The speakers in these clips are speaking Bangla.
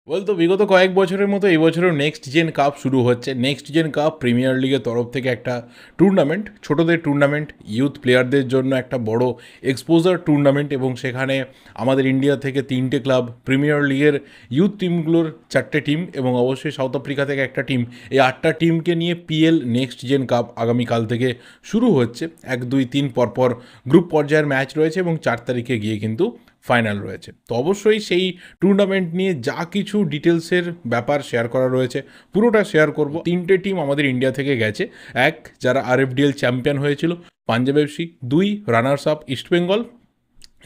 বলতো বিগত কয়েক বছরের মতো এই বছরও নেক্সট জেন কাপ শুরু হচ্ছে। নেক্সট জেন কাপ প্রিমিয়ার লিগের তরফ থেকে একটা টুর্নামেন্ট, ছোটদের টুর্নামেন্ট, ইউথ প্লেয়ারদের জন্য একটা বড় এক্সপোজার টুর্নামেন্ট। এবং সেখানে আমাদের ইন্ডিয়া থেকে 3টে ক্লাব, প্রিমিয়ার লিগের ইউথ টিমগুলোর 4টে টিম এবং অবশ্যই সাউথ আফ্রিকা থেকে একটা টিম, এই 8টা টিমকে নিয়ে পিএল নেক্সট জেন কাপ আগামীকাল থেকে শুরু হচ্ছে। 1, 2, 3 পরপর গ্রুপ পর্যায়ের ম্যাচ রয়েছে এবং 4 তারিখে গিয়ে কিন্তু ফাইনাল রয়েছে। তো অবশ্যই সেই টুর্নামেন্ট নিয়ে যা কিছু ডিটেলসের ব্যাপার শেয়ার করা রয়েছে পুরোটা শেয়ার করব। 3টে টিম আমাদের ইন্ডিয়া থেকে গেছে। 1, যারা আরএফডিএল চ্যাম্পিয়ন হয়েছিল, Punjab FC. 2, runners up East Bengal.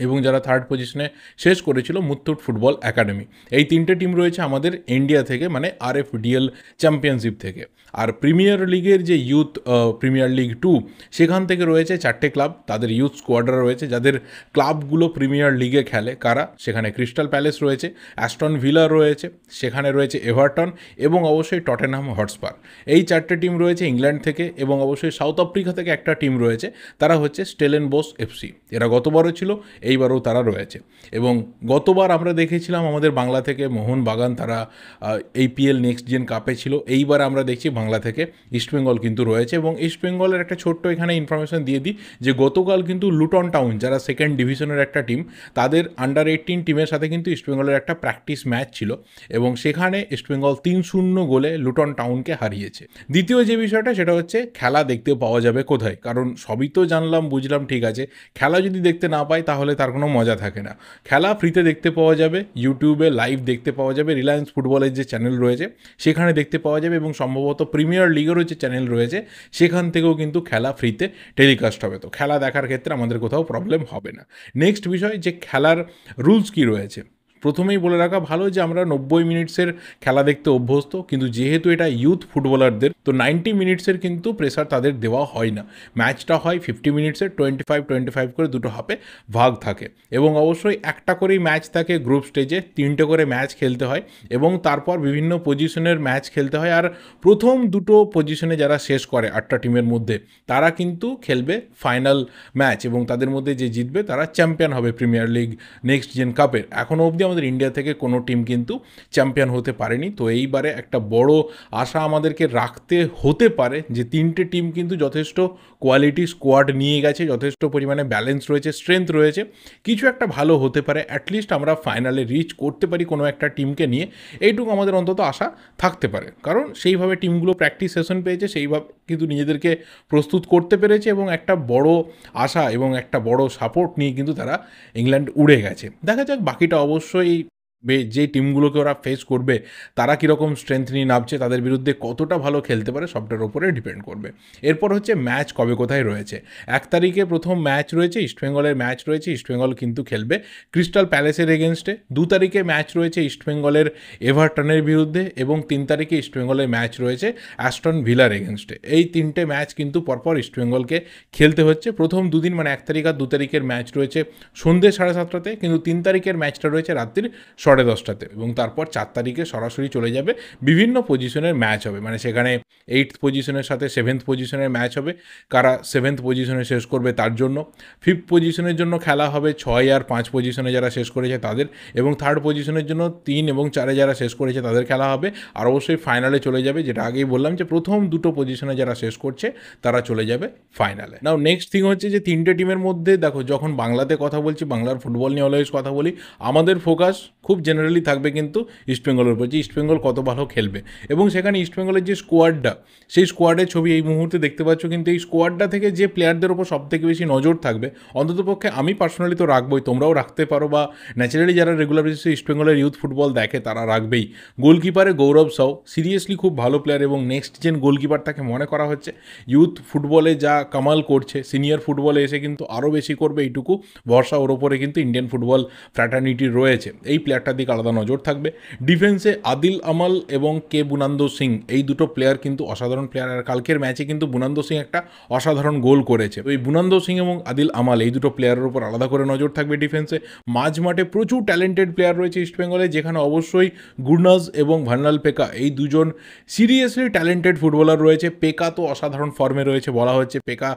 এবং যারা থার্ড পজিশনে শেষ করেছিল, মুথুট ফুটবল একাডেমি। এই 3টে টিম রয়েছে আমাদের ইন্ডিয়া থেকে, মানে আরএফডিএল চ্যাম্পিয়নশিপ থেকে। আর প্রিমিয়ার লিগের যে ইউথ প্রিমিয়ার লিগ 2, সেখান থেকে রয়েছে 4টে ক্লাব, তাদের ইউথ স্কোয়াডরা রয়েছে, যাদের ক্লাবগুলো প্রিমিয়ার লিগে খেলে। কারা? সেখানে ক্রিস্টাল প্যালেস রয়েছে, অ্যাস্টন ভিলা রয়েছে, সেখানে রয়েছে এভারটন এবং অবশ্যই টটেনহাম হটস্পার। এই 4টে টিম রয়েছে ইংল্যান্ড থেকে। এবং অবশ্যই সাউথ আফ্রিকা থেকে একটা টিম রয়েছে, তারা হচ্ছে স্টেলেনবোস এফসি। এরা গতবারও ছিল, এইবারও তারা রয়েছে। এবং গতবার আমরা দেখেছিলাম আমাদের বাংলা থেকে মোহনবাগান, তারা এই পিএল নেক্সট জেন কাপে ছিল। এইবার আমরা দেখছি বাংলা থেকে ইস্টবেঙ্গল কিন্তু রয়েছে। এবং ইস্টবেঙ্গলের একটা ছোট্ট এখানে ইনফরমেশন দিয়ে দিই যে গতকাল কিন্তু লুটন টাউন, যারা সেকেন্ড ডিভিশনের একটা টিম, তাদের আন্ডার 18 টিমের সাথে কিন্তু ইস্টবেঙ্গলের একটা প্র্যাকটিস ম্যাচ ছিল এবং সেখানে ইস্টবেঙ্গল 3-0 গোলে লুটন টাউনকে হারিয়েছে। দ্বিতীয় যে বিষয়টা, সেটা হচ্ছে খেলা দেখতে পাওয়া যাবে কোথায়। কারণ সবই তো জানলাম বুঝলাম, ঠিক আছে, খেলা যদি দেখতে না পাই তাহলে তার কোনো মজা থাকে না। খেলা ফ্রিতে দেখতে পাওয়া যাবে, ইউটিউবে লাইভ দেখতে পাওয়া যাবে, রিলায়েন্স ফুটবলের যে চ্যানেল রয়েছে সেখানে দেখতে পাওয়া যাবে এবং সম্ভবত প্রিমিয়ার লিগেরও যে চ্যানেল রয়েছে সেখান থেকেও কিন্তু খেলা ফ্রিতে টেলিকাস্ট হবে। তো খেলা দেখার ক্ষেত্রে আমাদের কোথাও প্রবলেম হবে না। নেক্সট বিষয়, যে খেলার রুলস কী রয়েছে, প্রথমেই বলে রাখা ভালো যে আমরা 90 মিনিটসের খেলা দেখতে অভ্যস্ত, কিন্তু যেহেতু এটা ইউথ ফুটবলারদের, তো 90 মিনিটসের কিন্তু প্রেসার তাদের দেওয়া হয় না। ম্যাচটা হয় 50 মিনিটসের, 25-25 করে দুটো হাফে ভাগ থাকে। এবং অবশ্যই একটা করেই ম্যাচ থাকে গ্রুপ স্টেজে, 3টে করে ম্যাচ খেলতে হয় এবং তারপর বিভিন্ন পজিশনের ম্যাচ খেলতে হয়। আর প্রথম দুটো পজিশনে যারা শেষ করে 8টা টিমের মধ্যে, তারা কিন্তু খেলবে ফাইনাল ম্যাচ এবং তাদের মধ্যে যে জিতবে তারা চ্যাম্পিয়ন হবে প্রিমিয়ার লিগ নেক্সট জেন কাপের। এখনও অবধি আমাদের ইন্ডিয়া থেকে কোনো টিম কিন্তু চ্যাম্পিয়ন হতে পারেনি। তো এইবারে একটা বড় আশা আমাদেরকে রাখতে হতে পারে যে 3টে টিম কিন্তু যথেষ্ট কোয়ালিটি স্কোয়াড নিয়ে গেছে, যথেষ্ট পরিমাণে ব্যালেন্স রয়েছে, স্ট্রেংথ রয়েছে, কিছু একটা ভালো হতে পারে। অ্যাটলিস্ট আমরা ফাইনালে রিচ করতে পারি কোনো একটা টিমকে নিয়ে, এইটুকু আমাদের অন্তত আশা থাকতে পারে। কারণ সেইভাবে টিমগুলো প্র্যাকটিস সেশন পেয়েছে, সেইভাবে কিন্তু নিজেদেরকে প্রস্তুত করতে পেরেছে এবং একটা বড় আশা এবং একটা বড় সাপোর্ট নিয়ে কিন্তু তারা ইংল্যান্ড উড়ে গেছে। দেখা যাক বাকিটা অবশ্যই যে টিমগুলোকে ওরা ফেস করবে তারা কীরকম স্ট্রেংথ নিয়ে নামছে, তাদের বিরুদ্ধে কতটা ভালো খেলতে পারে, সবটার উপরে ডিপেন্ড করবে। এরপর হচ্ছে ম্যাচ কবে কোথায় রয়েছে। 1 তারিখে প্রথম ম্যাচ রয়েছে, ইস্টবেঙ্গলের ম্যাচ রয়েছে। ইস্টবেঙ্গল কিন্তু খেলবে ক্রিস্টাল প্যালেসের এগেনস্টে। 2 তারিখে ম্যাচ রয়েছে ইস্টবেঙ্গলের এভারটনের বিরুদ্ধে এবং 3 তারিখে ইস্টবেঙ্গলের ম্যাচ রয়েছে অ্যাস্টন ভিলার এগেনস্টে। এই 3টে ম্যাচ কিন্তু পরপর ইস্টবেঙ্গলকে খেলতে হচ্ছে। প্রথম দুদিন মানে 1 তারিখ আর 2 তারিখের ম্যাচ রয়েছে সন্ধ্যে 7:30টাতে, কিন্তু 3 তারিখের ম্যাচটা রয়েছে রাত্রির 10:30টাতে এবং তারপর 4 তারিখে সরাসরি চলে যাবে। বিভিন্ন পজিশনের ম্যাচ হবে, মানে সেখানে 8th পজিশনের সাথে 7th পজিশনের ম্যাচ হবে। কারা 7th পজিশনে শেষ করবে তার জন্য। 5th পজিশনের জন্য খেলা হবে 6 আর 5 পজিশনে যারা শেষ করেছে তাদের, এবং 3rd পজিশনের জন্য 3 এবং 4-এ যারা শেষ করেছে তাদের খেলা হবে। আর অবশ্যই ফাইনালে চলে যাবে, যেটা আগেই বললাম যে প্রথম দুটো পজিশনে যারা শেষ করছে তারা চলে যাবে ফাইনালে। নাও নেক্সট থিং হচ্ছে যে 3টে টিমের মধ্যে দেখো, যখন বাংলাতে কথা বলছি, বাংলার ফুটবল নিয়ে অলওয়েজ কথা বলি, আমাদের ফোকাস খুব জেনারেলি থাকবে কিন্তু ইস্টবেঙ্গলের উপর, যে ইস্টবেঙ্গল কত ভালো খেলবে। এবং সেখানে ইস্টবেঙ্গলের যে স্কোয়াডটা, সেই স্কোয়াডের ছবি এই মুহূর্তে দেখতে পাচ্ছ, কিন্তু এই স্কোয়াডটা থেকে যে প্লেয়ারদের ওপর সবথেকে বেশি নজর থাকবে, অন্ততপক্ষে আমি পার্সোনালি তো রাখবই, তোমরাও রাখতে পারো, বা ন্যাচারালি যারা রেগুলার বেসিসে ইস্টবেঙ্গলের ইউথ ফুটবল দেখে তারা রাখবেই। গোলকিপারে গৌরব সাউ, সিরিয়াসলি খুব ভালো প্লেয়ার এবং নেক্সট জেন গোলকিপার তাকে মনে করা হচ্ছে। ইউথ ফুটবলে যা কামাল করছে, সিনিয়র ফুটবলে এসে কিন্তু আরও বেশি করবে, এইটুকু ভরসা ওর ওপরে কিন্তু ইন্ডিয়ান ফুটবল ফ্র্যাটার্নিটি রয়েছে। এই প্লেয়ারটার দিকে আলাদা নজর থাকবে। ডিফেন্সে আদিল আমাল এবং কে বুনান্দো সিং, এই দুটো প্লেয়ার কিন্তু অসাধারণ প্লেয়ার। আর কালকের ম্যাচে কিন্তু বুনান্দো সিং একটা অসাধারণ গোল করেছে। ওই বুনান্দো সিং এবং আদিল আমাল, এই দুটো প্লেয়ারের উপর আলাদা করে নজর থাকবে ডিফেন্সে। মাঝ মাঠে প্রচুর ট্যালেন্টেড প্লেয়ার রয়েছে ইস্টবেঙ্গলে, যেখানে অবশ্যই গুরনাজ এবং ভার্নাল পেকা, এই দুজন সিরিয়াসলি ট্যালেন্টেড ফুটবলার রয়েছে। পেকা তো অসাধারণ ফর্মে রয়েছে, বলা হচ্ছে পেকা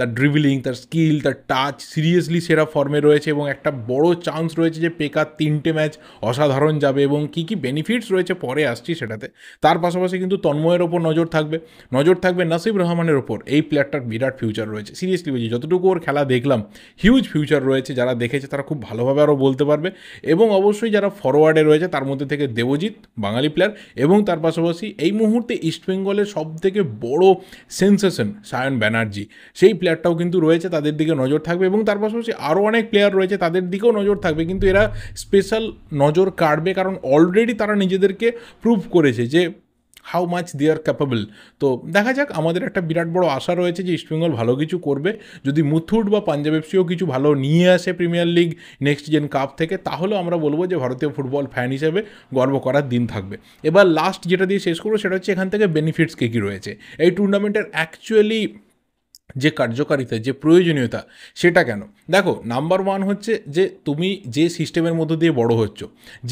তার ড্রিবলিং, তার স্কিল, তার টাচ সিরিয়াসলি সেরা ফর্মে রয়েছে এবং একটা বড় চান্স রয়েছে যে পেকার 3টে ম্যাচ অসাধারণ যাবে এবং কী কী বেনিফিটস রয়েছে পরে আসছি সেটাতে। তার পাশাপাশি কিন্তু তন্ময়ের ওপর নজর থাকবে নাসিব রহমানের ওপর। এই প্লেয়ারটার বিরাট ফিউচার রয়েছে, সিরিয়াসলি বলছি, যতটুকু ওর খেলা দেখলাম হিউজ ফিউচার রয়েছে। যারা দেখেছে তারা খুব ভালোভাবে আরও বলতে পারবে। এবং অবশ্যই যারা ফরওয়ার্ডে রয়েছে তার মধ্যে থেকে দেবজিৎ, বাঙালি প্লেয়ার, এবং তার পাশাপাশি এই মুহূর্তে ইস্টবেঙ্গলের সবথেকে বড় সেন্সেশন সায়ন ব্যানার্জি, সেই প্লেয়ারটাও কিন্তু রয়েছে, তাদের দিকে নজর থাকবে। এবং তার পাশাপাশি আরও অনেক প্লেয়ার রয়েছে, তাদের দিকেও নজর থাকবে, কিন্তু এরা স্পেশাল নজর কাটবে কারণ অলরেডি তারা নিজেদেরকে প্রুভ করেছে যে how much they are capable. তো দেখা যাক, আমাদের একটা বিরাট বড় আশা রয়েছে যে ইস্টবেঙ্গল ভালো কিছু করবে। যদি মুথুট বা পাঞ্জাব এফসিও কিছু ভালো নিয়ে আসে premier league next gen cup থেকে, তাহলেও আমরা বলবো যে ভারতীয় ফুটবল ফ্যান হিসেবে গর্ব করার দিন থাকবে। এবার লাস্ট যেটা দিয়ে শেষ করবো সেটা হচ্ছে এখান থেকে বেনিফিটস কী কী রয়েছে এই টুর্নামেন্টের অ্যাকচুয়ালি যে কার্যকারিতা, যে প্রয়োজনীয়তা, সেটা কেন। দেখো, নাম্বার ওয়ান হচ্ছে যে তুমি যে সিস্টেমের মধ্যে দিয়ে বড় হচ্ছ,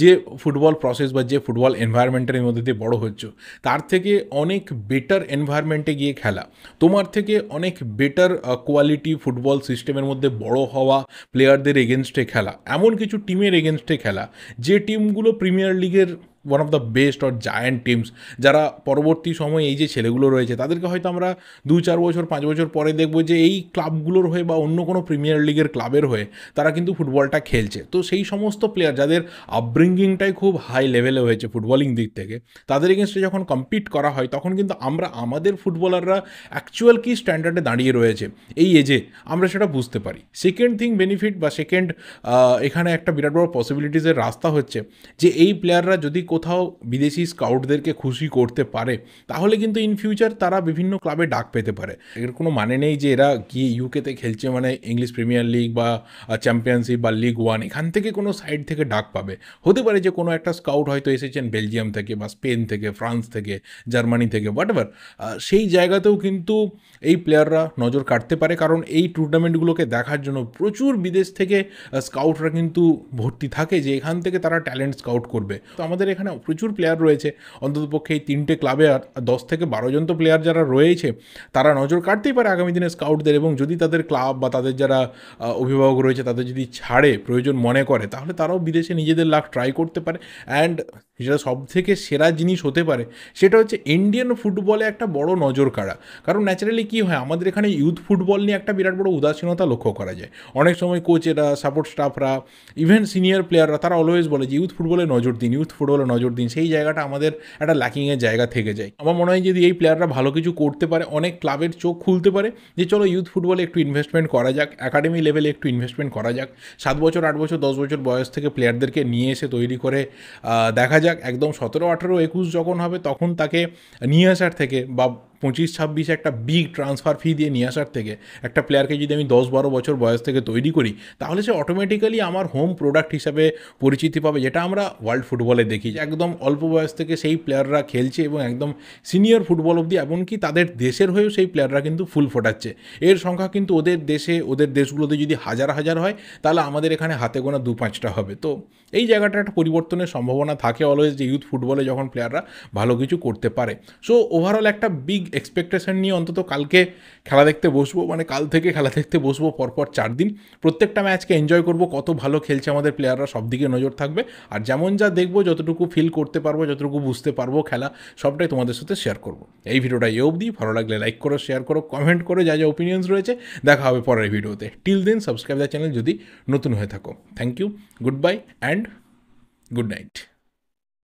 যে ফুটবল প্রসেস বা যে ফুটবল এনভায়রনমেন্টের মধ্যে দিয়ে বড় হচ্ছ, তার থেকে অনেক বেটার এনভায়রনমেন্টে গিয়ে খেলা, তোমার থেকে অনেক বেটার কোয়ালিটি ফুটবল সিস্টেমের মধ্যে বড় হওয়া, প্লেয়ারদের এগেনস্টে খেলা, এমন কিছু টিমের এগেনস্টে খেলা যে টিমগুলো প্রিমিয়ার লিগের one of the best or giant teams, যারা পরবর্তী সময়ে এই যে ছেলেগুলো রয়েছে তাদেরকে হয়তো আমরা 2-4 বছর 5 বছর পরে দেখব যে এই ক্লাবগুলোর হয়ে বা অন্য কোনো প্রিমিয়ার লিগের ক্লাবের হয়ে তারা কিন্তু ফুটবলটা খেলছে। তো সেই সমস্ত প্লেয়ার যাদের আপব্রিঙ্গিংটাই খুব হাই লেভেলে হয়েছে ফুটবলিং দিক থেকে, তাদের এগেনস্টে যখন কম্পিট করা হয় তখন কিন্তু আমরা আমাদের ফুটবলাররা অ্যাকচুয়াল কি স্ট্যান্ডার্ডে দাঁড়িয়ে রয়েছে এই এজে আমরা সেটা বুঝতে পারি। সেকেন্ড থিং বেনিফিট বা সেকেন্ড এখানে একটা বিরাট বড় পসিবিলিটিসের রাস্তা হচ্ছে যে এই প্লেয়াররা যদি কোথাও বিদেশি স্কাউটদেরকে খুশি করতে পারে, তাহলে কিন্তু ইন ফিউচার তারা বিভিন্ন ক্লাবে ডাক পেতে পারে। এর কোনো মানে নেই যে এরা গিয়ে ইউকেতে খেলছে মানে ইংলিশ প্রিমিয়ার লিগ বা চ্যাম্পিয়নশিপ বা লিগ 1 এখান থেকে কোনো সাইড থেকে ডাক পাবে। হতে পারে যে কোনো একটা স্কাউট হয়তো এসেছেন বেলজিয়াম থেকে বা স্পেন থেকে, ফ্রান্স থেকে, জার্মানি থেকে, হোয়াটএভার, সেই জায়গাতেও কিন্তু এই প্লেয়াররা নজর কাটতে পারে, কারণ এই টুর্নামেন্টগুলোকে দেখার জন্য প্রচুর বিদেশ থেকে স্কাউটরা কিন্তু ভর্তি থাকে যে এখান থেকে তারা ট্যালেন্ট স্কাউট করবে। তো আমাদের এখানে প্রচুর প্লেয়ার রয়েছে, অন্ততপক্ষে এই 3টে ক্লাবে আর 10 থেকে 12 জন তো প্লেয়ার যারা রয়েছে তারা নজর কাটতেই পারে আগামী দিনে স্কাউটদের। এবং যদি তাদের ক্লাব বা তাদের যারা অভিভাবক রয়েছে তাদের যদি ছাড়ে প্রয়োজন মনে করে, তাহলে তারাও বিদেশে নিজেদের লাক ট্রাই করতে পারে। অ্যান্ড যেটা সবথেকে সেরা জিনিস হতে পারে সেটা হচ্ছে ইন্ডিয়ান ফুটবলে একটা বড় নজর কাড়া। কারণ ন্যাচারালি কী হয়, আমাদের এখানে ইউথ ফুটবল নিয়ে একটা বিরাট বড় উদাসীনতা লক্ষ্য করা যায়। অনেক সময় কোচেরা, সাপোর্ট স্টাফরা, ইভেন সিনিয়র প্লেয়াররা তারা অলওয়েজ বলে যে ইউথ ফুটবলে নজর দিন, ইউথ ফুটবলে নজর দিন। সেই জায়গাটা আমাদের একটা ল্যাকিংয়ের জায়গা থেকে যায়। আমার মনে হয় যদি এই প্লেয়াররা ভালো কিছু করতে পারে, অনেক ক্লাবের চোখ খুলতে পারে যে চলো ইউথ ফুটবলে একটু ইনভেস্টমেন্ট করা যাক, একাডেমি লেভেলে একটু ইনভেস্টমেন্ট করা যাক, 7 বছর 8 বছর 10 বছর বয়স থেকে প্লেয়ারদেরকে নিয়ে এসে তৈরি করে দেখা যাক একদম 17, 18, 21 যখন হবে তখন তাকে নিয়ে আসার থেকে বা 25-26 একটা বিগ ট্রান্সফার ফি দিয়ে নিয়ে আসার থেকে একটা প্লেয়ারকে যদি আমি 10-12 বছর বয়স থেকে তৈরি করি, তাহলে সে অটোমেটিক্যালি আমার হোম প্রোডাক্ট হিসাবে পরিচিতি পাবে, যেটা আমরা ওয়ার্ল্ড ফুটবলে দেখি একদম অল্প বয়স থেকে সেই প্লেয়াররা খেলছে এবং একদম সিনিয়র ফুটবল অবধি, এমনকি তাদের দেশের হয়েও সেই প্লেয়াররা কিন্তু ফুল ফোটাচ্ছে। এর সংখ্যা কিন্তু ওদের দেশে, ওদের দেশগুলোতে যদি হাজার হাজার হয়, তাহলে আমাদের এখানে হাতে গোনা 2-5টা হবে। তো এই জায়গাটা একটা পরিবর্তনের সম্ভাবনা থাকে অলওয়েজ যে ইউথ ফুটবলে যখন প্লেয়াররা ভালো কিছু করতে পারে। সো ওভারঅল একটা বিগ এক্সপেকটেশন নিয়ে অন্তত কালকে খেলা দেখতে বসবো, মানে কাল থেকে খেলা দেখতে বসবো পরপর 4 দিন। প্রত্যেকটা ম্যাচকে এনজয় করব, কত ভালো খেলছে আমাদের প্লেয়াররা সব দিকে নজর থাকবে। আর যেমন যা দেখবো, যতটুকু ফিল করতে পারবো, যতটুকু বুঝতে পারবো খেলা, সবটাই তোমাদের সাথে শেয়ার করব। এই ভিডিওটা এই অবধি, ভালো লাগলে লাইক করো, শেয়ার করো, কমেন্ট করো যা যা ওপিনিয়ন্স রয়েছে। দেখা হবে পরের ভিডিওতে। Till then subscribe the channel যদি নতুন হয়ে থাকো। Thank you, good bye and good night.